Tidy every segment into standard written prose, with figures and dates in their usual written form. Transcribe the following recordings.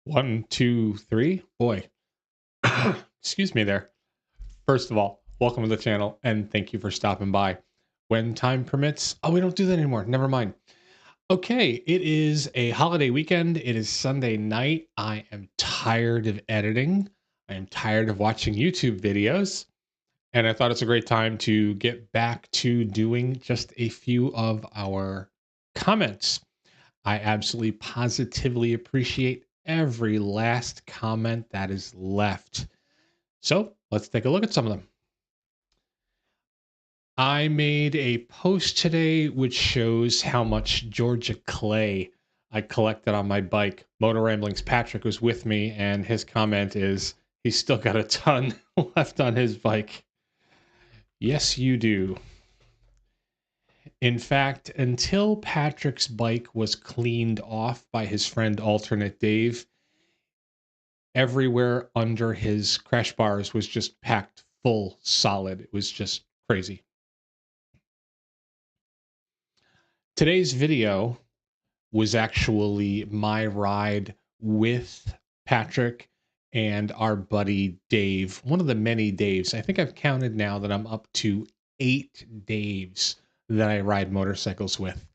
One, two, three. Boy, excuse me there. First of all, welcome to the channel and thank you for stopping by. When time permits. Oh, we don't do that anymore. Never mind. Okay, it is a holiday weekend. It is Sunday night. I am tired of editing. I am tired of watching YouTube videos. And I thought it's a great time to get back to doing just a few of our comments. I absolutely positively appreciate every last comment that is left. So let's take a look at some of them. I made a post today which shows how much Georgia clay I collected on my bike. Motor Ramblings Patrick was with me, and his comment is he's still got a ton left on his bike. Yes, you do. In fact, until Patrick's bike was cleaned off by his friend Alternate Dave, everywhere under his crash bars was just packed full solid. It was just crazy. Today's video was actually my ride with Patrick and our buddy Dave, one of the many Daves. I think I've counted now that I'm up to 8 Daves that I ride motorcycles with.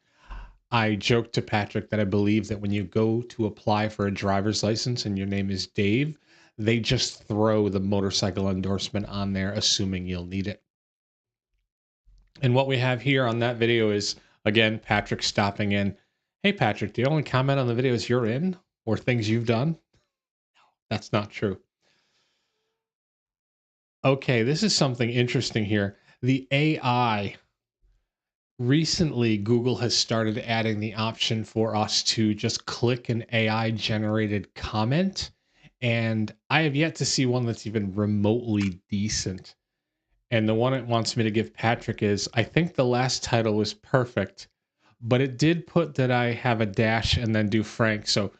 I joked to Patrick that I believe that when you go to apply for a driver's license and your name is Dave, they just throw the motorcycle endorsement on there, assuming you'll need it. And what we have here on that video is, again, Patrick stopping in. Hey, Patrick, the only comment on the video is you're in or things you've done? No, that's not true. Okay, this is something interesting here. The AI. Recently, Google has started adding the option for us to just click an AI generated comment. And I have yet to see one that's even remotely decent. And the one it wants me to give Patrick is, I think the last title was perfect, but it did put that I have a dash and then do Frank. So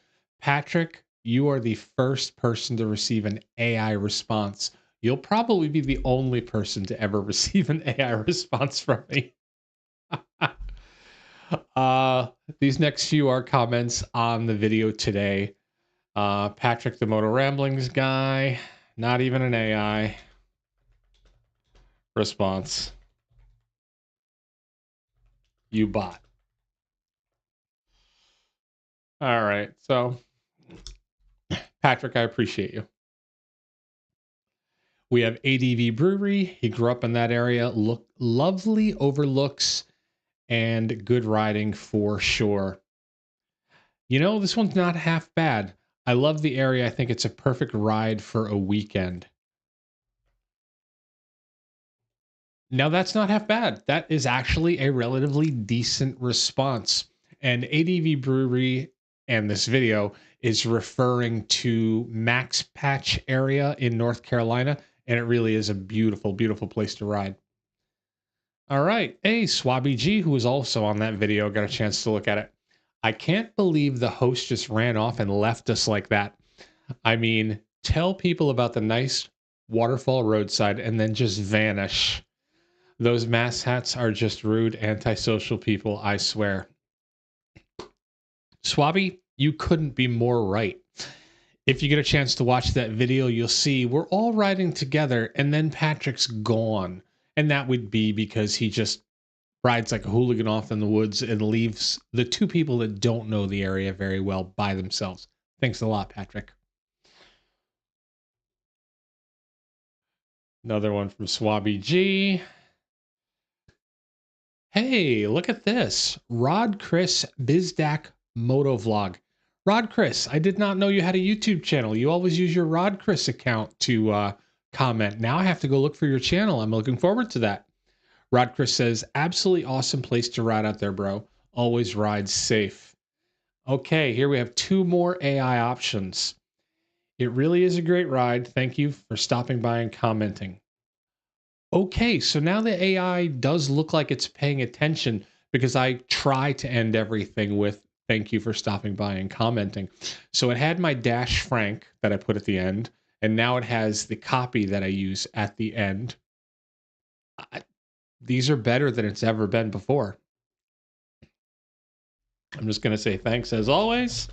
Patrick, you are the first person to receive an AI response. You'll probably be the only person to ever receive an AI response from me. These next few are comments on the video today. Patrick, the Moto Ramblings guy, not even an AI response. You bot. All right. So, Patrick, I appreciate you. We have ADV Brewery. He grew up in that area. Look, lovely overlooks and good riding for sure. You know, this one's not half bad. I love the area. I think it's a perfect ride for a weekend. Now, that's not half bad. That is actually a relatively decent response. And ADV Brewery and this video is referring to Max Patch area in North Carolina. And it really is a beautiful, beautiful place to ride. All right. Hey, Swabby G, who was also on that video, got a chance to look at it. I can't believe the host just ran off and left us like that. I mean, tell people about the nice waterfall roadside and then just vanish. Those mass hats are just rude, antisocial people, I swear. Swabby, you couldn't be more right. If you get a chance to watch that video, you'll see we're all riding together and then Patrick's gone. And that would be because he just rides like a hooligan off in the woods and leaves the two people that don't know the area very well by themselves. Thanks a lot, Patrick. Another one from Swabby G. Hey, look at this. Rod Chris Bizdak Motovlog. Rod Chris, I did not know you had a YouTube channel. You always use your Rod Chris account to comment. Now I have to go look for your channel. I'm looking forward to that. Rod Chris says, absolutely awesome place to ride out there, bro. Always ride safe. Okay, here we have 2 more AI options. It really is a great ride. Thank you for stopping by and commenting. Okay, so now the AI does look like it's paying attention because I try to end everything with thank you for stopping by and commenting. So it had my dash Frank that I put at the end, and now it has the copy that I use at the end. These are better than it's ever been before. I'm just going to say thanks as always.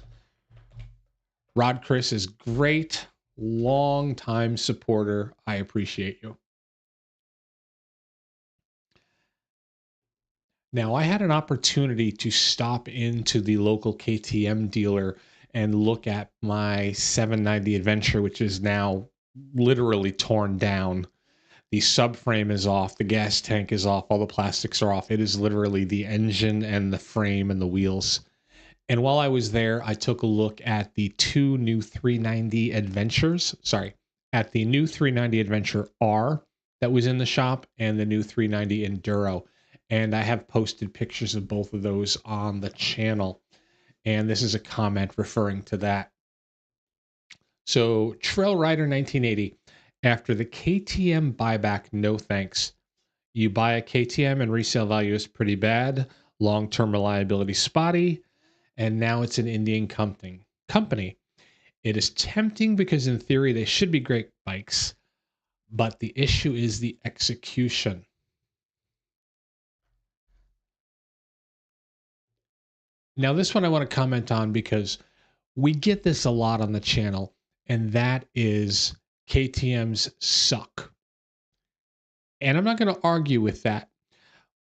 Rod Chris is great, long time supporter. I appreciate you. Now, I had an opportunity to stop into the local KTM dealer and look at my 790 Adventure, which is now literally torn down. The subframe is off, the gas tank is off, all the plastics are off. It is literally the engine and the frame and the wheels. And while I was there, I took a look at the two new 390 Adventures. Sorry, at the new 390 Adventure R that was in the shop and the new 390 Enduro. And I have posted pictures of both of those on the channel. And this is a comment referring to that. So, Trail Rider 1980, after the KTM buyback, no thanks. You buy a KTM and resale value is pretty bad, long term reliability spotty, and now it's an Indian company. It is tempting because in theory they should be great bikes, but the issue is the execution. Now, this one I want to comment on because we get this a lot on the channel, and that is KTM's suck. And I'm not going to argue with that.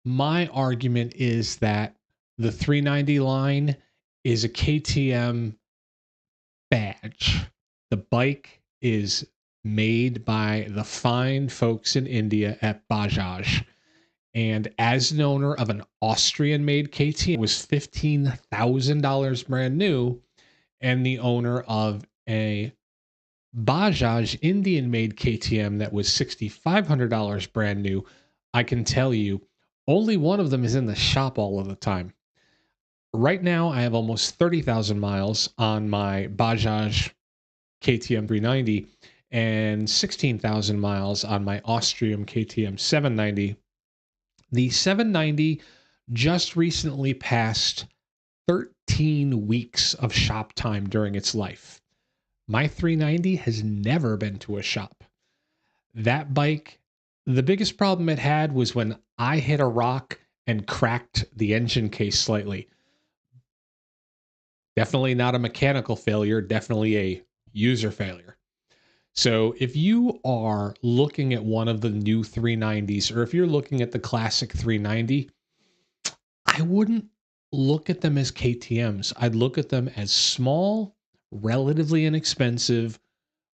My argument is that the 390 line is a KTM badge. The bike is made by the fine folks in India at Bajaj. And as an owner of an Austrian made KTM, it was $15,000 brand new. And the owner of a Bajaj Indian made KTM that was $6,500 brand new, I can tell you, only one of them is in the shop all of the time. Right now, I have almost 30,000 miles on my Bajaj KTM 390 and 16,000 miles on my Austrian KTM 790. The 790 just recently passed 13 weeks of shop time during its life. My 390 has never been to a shop. That bike, the biggest problem it had was when I hit a rock and cracked the engine case slightly. Definitely not a mechanical failure, definitely a user failure. So if you are looking at one of the new 390s, or if you're looking at the classic 390, I wouldn't look at them as KTMs. I'd look at them as small, relatively inexpensive,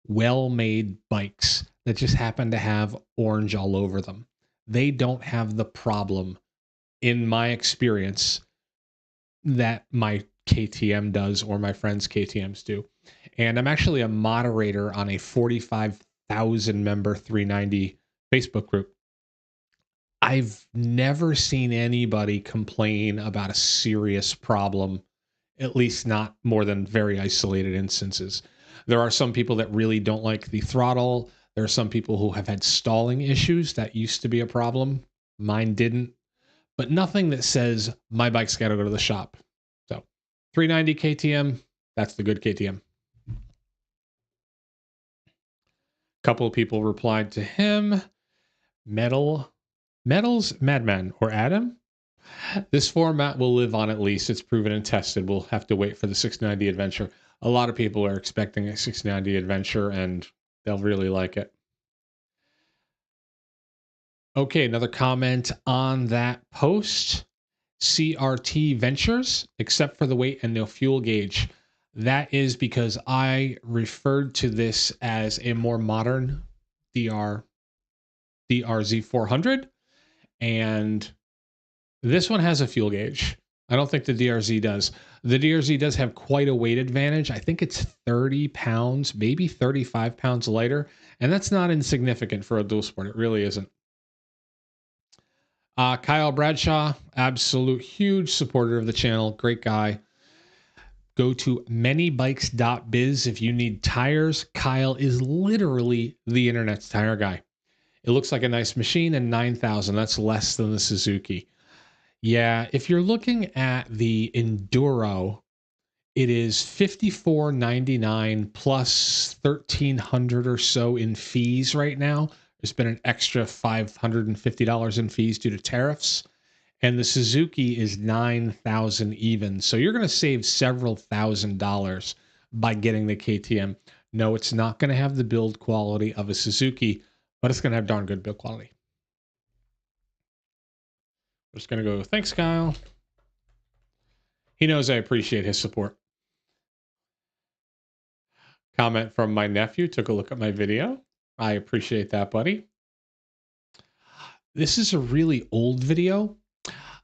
well-made bikes that just happen to have orange all over them. They don't have the problem, in my experience, that my KTM does or my friends' KTMs do. And I'm actually a moderator on a 45,000 member 390 Facebook group. I've never seen anybody complain about a serious problem, at least not more than very isolated instances. There are some people that really don't like the throttle. There are some people who have had stalling issues. That used to be a problem. Mine didn't. But nothing that says my bike's got to go to the shop. So 390 KTM, that's the good KTM. Couple of people replied to him. Metals Madman or Adam. This format will live on at least. It's proven and tested. We'll have to wait for the 690 Adventure. A lot of people are expecting a 690 Adventure and they'll really like it. Okay, another comment on that post. CRT Ventures, except for the weight and no fuel gauge. That is because I referred to this as a more modern DRZ 400, and this one has a fuel gauge. I don't think the DRZ does. The DRZ does have quite a weight advantage. I think it's 30 pounds, maybe 35 pounds lighter, and that's not insignificant for a dual sport. It really isn't. Kyle Bradshaw, absolute huge supporter of the channel. Great guy. Go to manybikes.biz if you need tires. Kyle is literally the internet's tire guy. It looks like a nice machine, and 9,000. That's less than the Suzuki. Yeah, if you're looking at the Enduro, it is $54.99 plus $1,300 or so in fees right now. There's been an extra $550 in fees due to tariffs. And the Suzuki is 9,000 even. So you're going to save several $1,000 by getting the KTM. No, it's not going to have the build quality of a Suzuki, but it's going to have darn good build quality. I'm just going to go, thanks, Kyle. He knows I appreciate his support. Comment from my nephew, took a look at my video. I appreciate that, buddy. This is a really old video.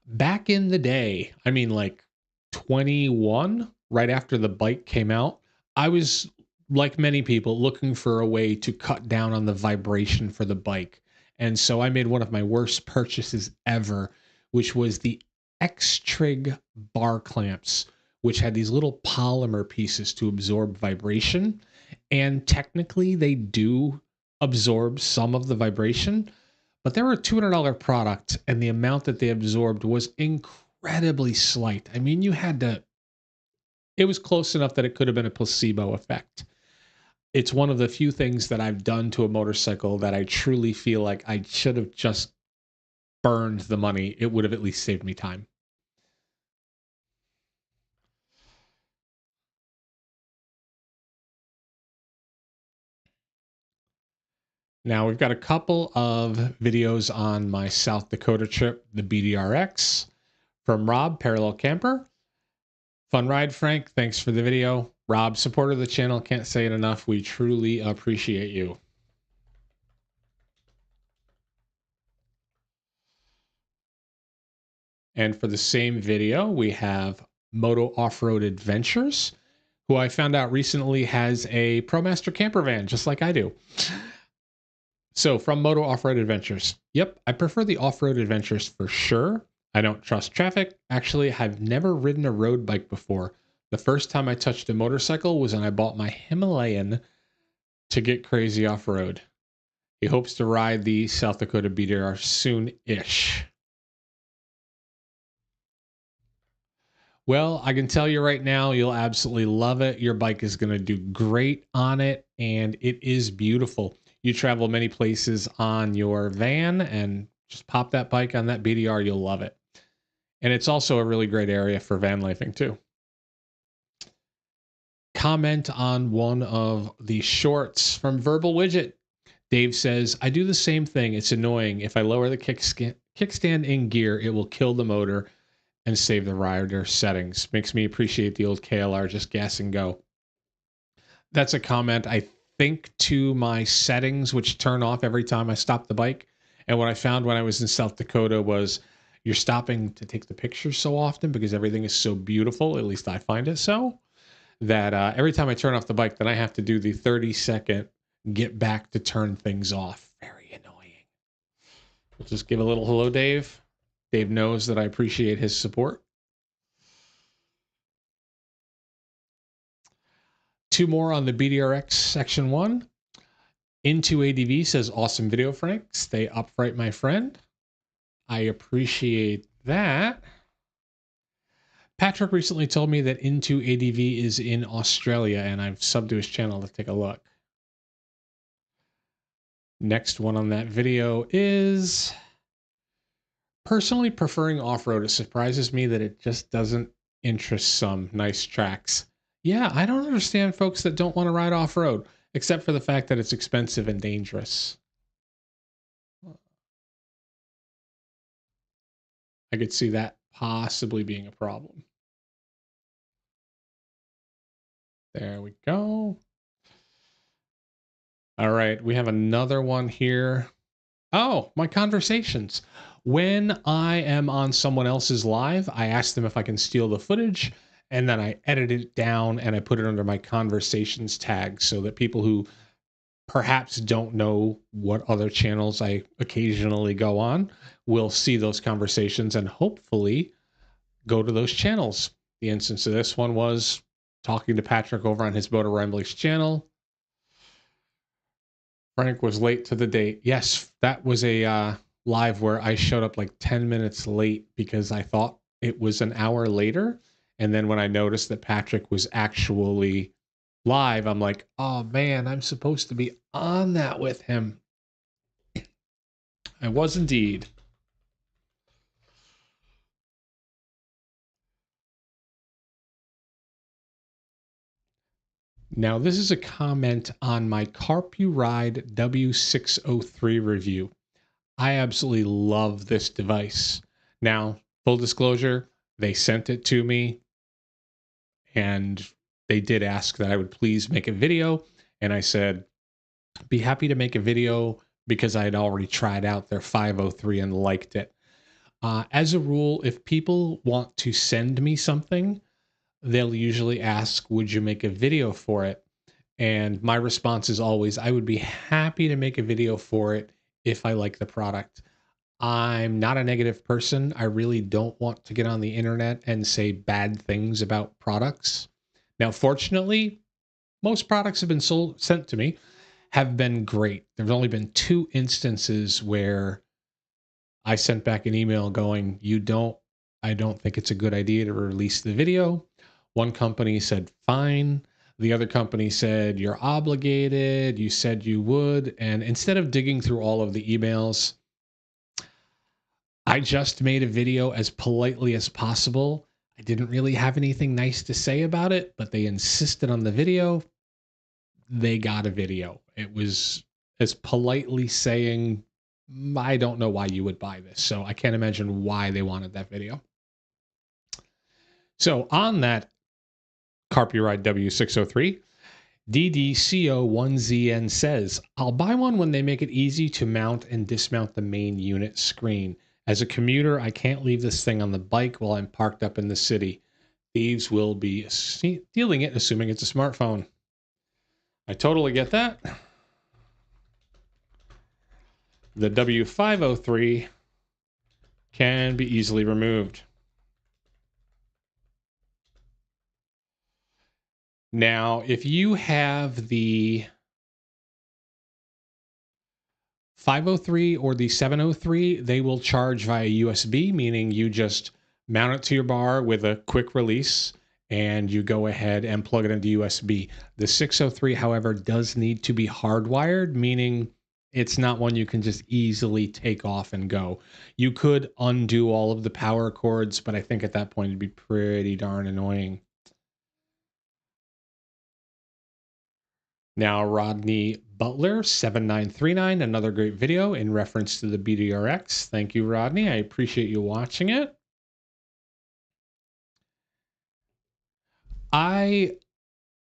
Back in the day, I mean like 21, right after the bike came out, I was, like many people, looking for a way to cut down on the vibration for the bike. And so I made one of my worst purchases ever, which was the X-Trig bar clamps, which had these little polymer pieces to absorb vibration. And technically they do absorb some of the vibration, but they were a $200 product, and the amount that they absorbed was incredibly slight. I mean, it was close enough that it could have been a placebo effect. It's one of the few things that I've done to a motorcycle that I truly feel like I should have just burned the money. It would have at least saved me time. Now we've got a couple of videos on my South Dakota trip, the BDRX, from Rob, Parallel Camper. Fun ride, Frank. Thanks for the video. Rob, supporter of the channel. Can't say it enough. We truly appreciate you. And for the same video, we have Moto Off-Road Adventures, who I found out recently has a ProMaster camper van, just like I do. So from Moto Off-Road Adventures. Yep, I prefer the off-road adventures for sure. I don't trust traffic. Actually, I've never ridden a road bike before. The first time I touched a motorcycle was when I bought my Himalayan to get crazy off-road. He hopes to ride the South Dakota BDR soon-ish. Well, I can tell you right now, you'll absolutely love it. Your bike is going to do great on it, and it is beautiful. You travel many places on your van, and just pop that bike on that BDR, you'll love it. And it's also a really great area for van lifing too. Comment on one of the shorts from Verbal Widget. Dave says, I do the same thing. It's annoying. If I lower the kickstand in gear, it will kill the motor and save the rider settings. Makes me appreciate the old KLR, just gas and go. That's a comment, I think, to my settings, which turn off every time I stop the bike. And what I found when I was in South Dakota was you're stopping to take the pictures so often because everything is so beautiful, at least I find it so, that every time I turn off the bike, then I have to do the 30-second get back to turn things off. Very annoying. We'll just give a little hello, Dave. Dave knows that I appreciate his support. Two more on the BDRX section 1. Into ADV says, awesome video, Frank. Stay upright, my friend. I appreciate that. Patrick recently told me that Into ADV is in Australia, and I've subbed to his channel to take a look. Next one on that video is personally preferring off-road. It surprises me that it just doesn't interest some. Nice tracks. Yeah, I don't understand folks that don't want to ride off-road, except for the fact that it's expensive and dangerous. I could see that possibly being a problem. There we go. All right, we have another one here. Oh, my conversations. When I am on someone else's live, I ask them if I can steal the footage, and then I edit it down and I put it under my conversations tag so that people who perhaps don't know what other channels I occasionally go on will see those conversations and hopefully go to those channels. The instance of this one was talking to Patrick over on his Motor Ramblings channel. Frank was late to the date. Yes, that was a live where I showed up like 10 minutes late because I thought it was an hour later. And then when I noticed that Patrick was actually live, I'm like, oh man, I'm supposed to be on that with him. I was indeed. Now, this is a comment on my Carpuride W603 review. I absolutely love this device. Now, full disclosure, they sent it to me and they did ask that I would please make a video. And I said, be happy to make a video because I had already tried out their 503 and liked it. As a rule, if people want to send me something, they'll usually ask, would you make a video for it? And my response is always, I would be happy to make a video for it if I like the product. I'm not a negative person. I really don't want to get on the internet and say bad things about products. Now, fortunately, most products have been sent to me have been great. There's only been 2 instances where I sent back an email going, I don't think it's a good idea to release the video. One company said, fine. The other company said, you're obligated. You said you would. And instead of digging through all of the emails, I just made a video as politely as possible. I didn't really have anything nice to say about it, but they insisted on the video. They got a video. It was as politely saying, I don't know why you would buy this. So I can't imagine why they wanted that video. So on that Carpuride W603, DDCO1ZN says, I'll buy one when they make it easy to mount and dismount the main unit screen. As a commuter, I can't leave this thing on the bike while I'm parked up in the city. Thieves will be stealing it, assuming it's a smartphone. I totally get that. The W503 can be easily removed. Now, if you have the 503 or the 703, they will charge via USB, meaning you just mount it to your bar with a quick release and you go ahead and plug it into USB. The 603, however, does need to be hardwired, meaning it's not one you can just easily take off and go. You could undo all of the power cords, but I think at that point it'd be pretty darn annoying. Now, Rodney Butler, 7939, another great video in reference to the BDRX. Thank you, Rodney. I appreciate you watching it. I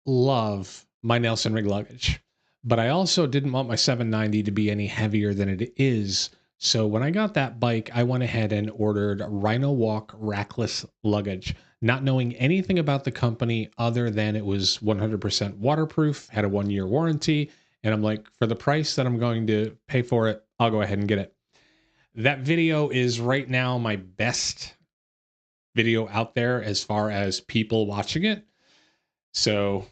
love my Nelson rig luggage, but I also didn't want my 790 to be any heavier than it is. So when I got that bike, I went ahead and ordered Rhino Walk rackless luggage, not knowing anything about the company other than it was 100% waterproof, had a 1-year warranty. And I'm like, for the price that I'm going to pay for it, I'll go ahead and get it. That video is right now my best video out there as far as people watching it. So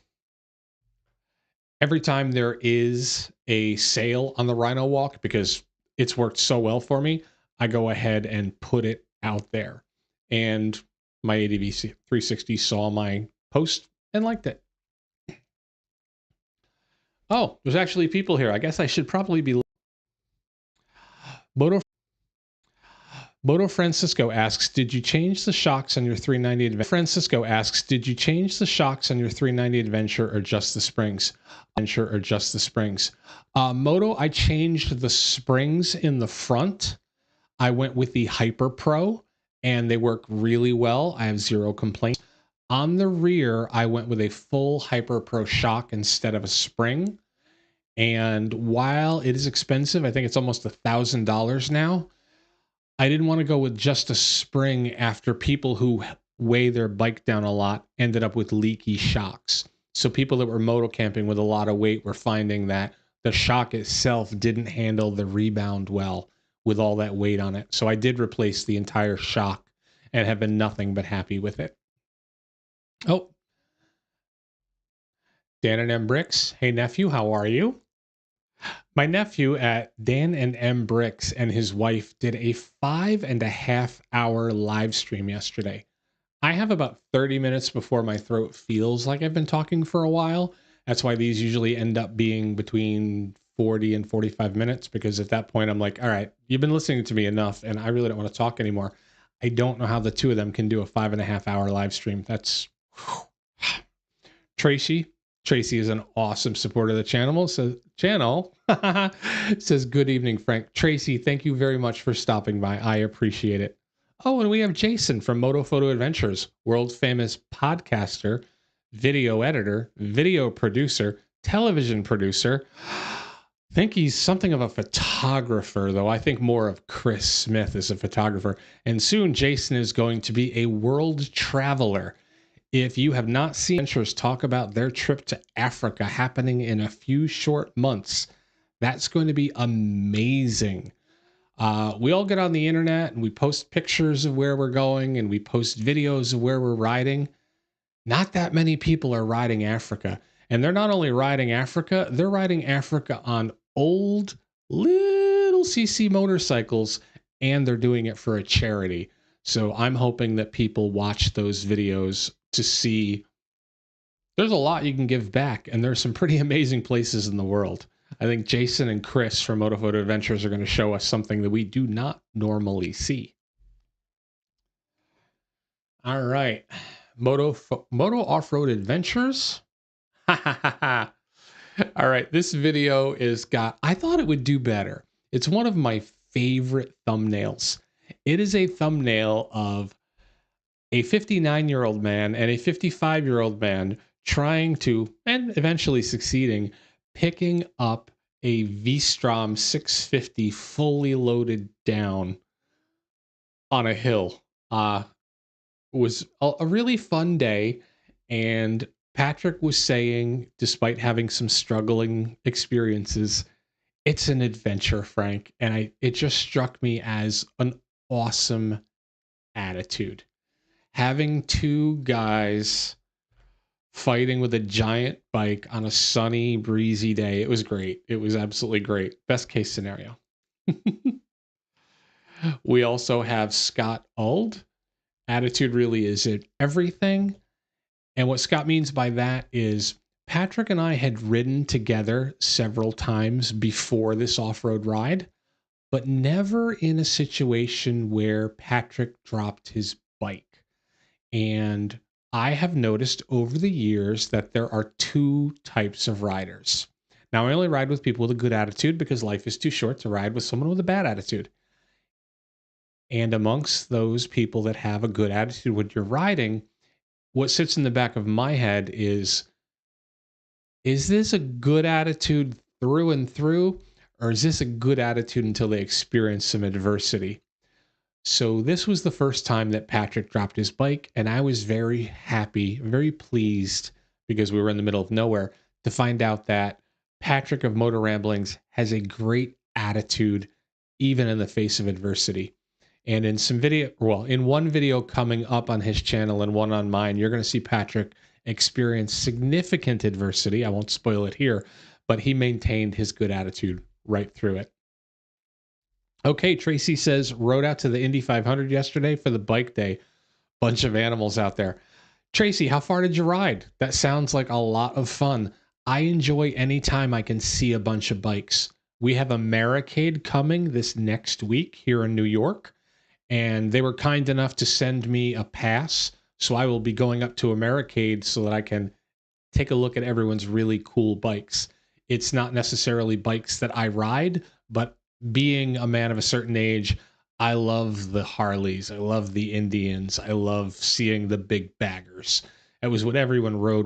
every time there is a sale on the Rhino Walk, because it's worked so well for me, I go ahead and put it out there. And my ADV 360 saw my post and liked it. Oh, there's actually people here. I guess I should probably be. Bodo Francisco asks, did you change the shocks on your 390 Adventure? Francisco asks, did you change the shocks on your 390 Adventure or just the springs? Moto, I changed the springs in the front. I went with the Hyper Pro and they work really well. I have 0 complaints. On the rear, I went with a full Hyper Pro shock instead of a spring. And while it is expensive, I think it's almost $1,000 now. I didn't want to go with just a spring after people who weigh their bike down a lot ended up with leaky shocks. So people that were moto camping with a lot of weight were finding that the shock itself didn't handle the rebound well with all that weight on it. So I did replace the entire shock and have been nothing but happy with it. Oh, Dan and M Bricks. Hey, nephew, how are you? My nephew at Dan and M Bricks and his wife did a 5.5-hour live stream yesterday. I have about 30 minutes before my throat feels like I've been talking for a while. That's why these usually end up being between 40 and 45 minutes, because at that point I'm like, all right, you've been listening to me enough and I really don't want to talk anymore. I don't know how the two of them can do a 5.5-hour live stream. That's Tracy. Tracy is an awesome supporter of the channel. Says, good evening, Frank. Tracy, thank you very much for stopping by. I appreciate it. Oh, and we have Jason from Moto Photo Adventures, world famous podcaster, video editor, video producer, television producer. I think he's something of a photographer, though. I think more of Chris Smith as a photographer. And soon Jason is going to be a world traveler. If you have not seen adventurers talk about their trip to Africa happening in a few short months, that's going to be amazing. We all get on the internet and we post pictures of where we're going and we post videos of where we're riding. Not that many people are riding Africa. And they're not only riding Africa, they're riding Africa on old little CC motorcycles, and they're doing it for a charity. So I'm hoping that people watch those videos to see there's a lot you can give back, and there's some pretty amazing places in the world. I think Jason and Chris from Moto Photo Adventures are going to show us something that we do not normally see. All right. Moto Off-Road Adventures. All right. This video I thought it would do better. It's one of my favorite thumbnails. It is a thumbnail of a 59-year-old man and a 55-year-old man trying to, and eventually succeeding, picking up a V-Strom 650 fully loaded down on a hill. It was a really fun day, and Patrick was saying, despite having some struggling experiences, it's an adventure, Frank. And it just struck me as an awesome attitude. Having two guys fighting with a giant bike on a sunny, breezy day. It was great. It was absolutely great. Best case scenario. We also have Scott Uld. Attitude really is everything. And what Scott means by that is Patrick and I had ridden together several times before this off-road ride, but never in a situation where Patrick dropped his bike. And I have noticed over the years that there are two types of riders. Now, I only ride with people with a good attitude because life is too short to ride with someone with a bad attitude. And amongst those people that have a good attitude when you're riding, what sits in the back of my head is this a good attitude through and through, or is this a good attitude until they experience some adversity? So this was the first time that Patrick dropped his bike, and I was very happy, very pleased, because we were in the middle of nowhere, to find out that Patrick of Motor Ramblings has a great attitude, even in the face of adversity. And in in one video coming up on his channel and one on mine, you're going to see Patrick experience significant adversity. I won't spoil it here, but he maintained his good attitude right through it. Okay, Tracy says, rode out to the Indy 500 yesterday for the bike day. Bunch of animals out there. Tracy, how far did you ride? That sounds like a lot of fun. I enjoy any time I can see a bunch of bikes. We have a Americade coming this next week here in New York, and they were kind enough to send me a pass. So I will be going up to Americade so that I can take a look at everyone's really cool bikes. It's not necessarily bikes that I ride, but being a man of a certain age, I love the Harleys. I love the Indians. I love seeing the big baggers. It was what everyone rode